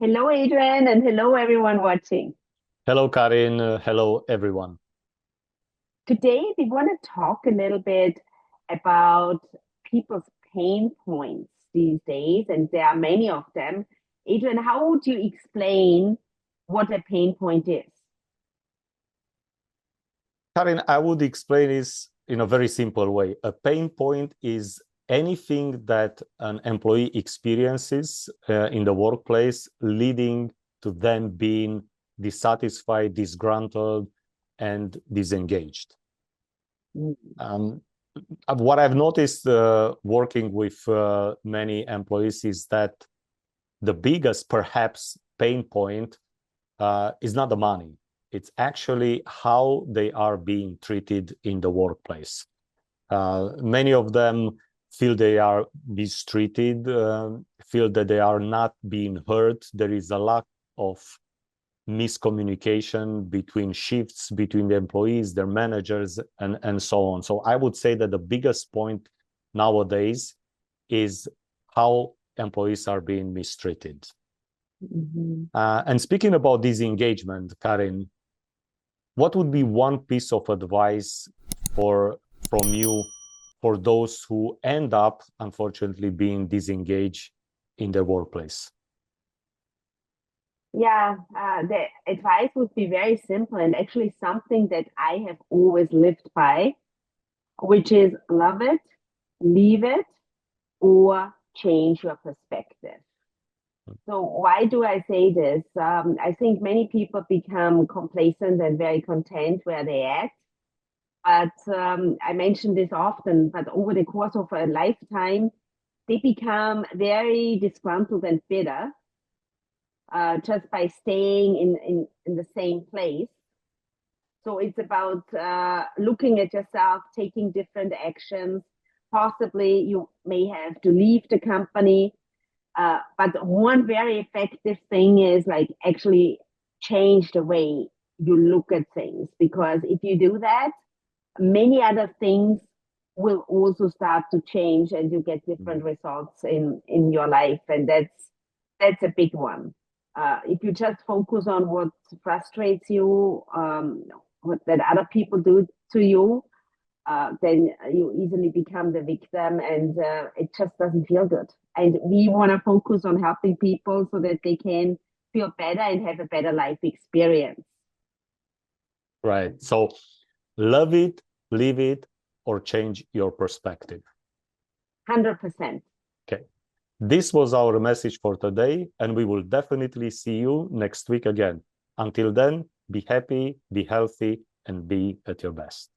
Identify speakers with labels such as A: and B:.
A: Hello, Adrian, and hello, everyone watching.
B: Hello, Karin. Hello, everyone.
A: Today, we want to talk a little bit about people's pain points these days, and there are many of them. Adrian, how would you explain what a pain point is?
B: Karin, I would explain this in a very simple way. A pain point is anything that an employee experiences in the workplace, leading to them being dissatisfied, disgruntled, and disengaged. Um, what I've noticed working with many employees is that the biggest, perhaps, pain point is not the money. It's actually how they are being treated in the workplace. Many of them feel they are mistreated, feel that they are not being heard. There is a lack of miscommunication between shifts, between the employees, their managers, and so on. So I would say that the biggest point nowadays is how employees are being mistreated.
A: Mm-hmm.
B: And speaking about disengagement, Karin, what would be one piece of advice from you for those who end up, unfortunately, being disengaged in their workplace?
A: Yeah, the advice would be very simple and actually something that I have always lived by, which is love it, leave it, or change your perspective. So why do I say this? I think many people become complacent and very content where they at. But I mention this often, but over the course of a lifetime, they become very disgruntled and bitter just by staying in the same place. So it's about looking at yourself, taking different actions. Possibly you may have to leave the company. But one very effective thing is like actually change the way you look at things. Because if you do that, many other things will also start to change and you get different results in your life. And that's a big one. If you just focus on what frustrates you, what that other people do to you, then you easily become the victim and it just doesn't feel good. And we want to focus on helping people so that they can feel better and have a better life experience.
B: Right. So love it, leave it, or change your perspective.
A: 100%.
B: Okay. This was our message for today, and we will definitely see you next week again. Until then, be happy, be healthy, and be at your best.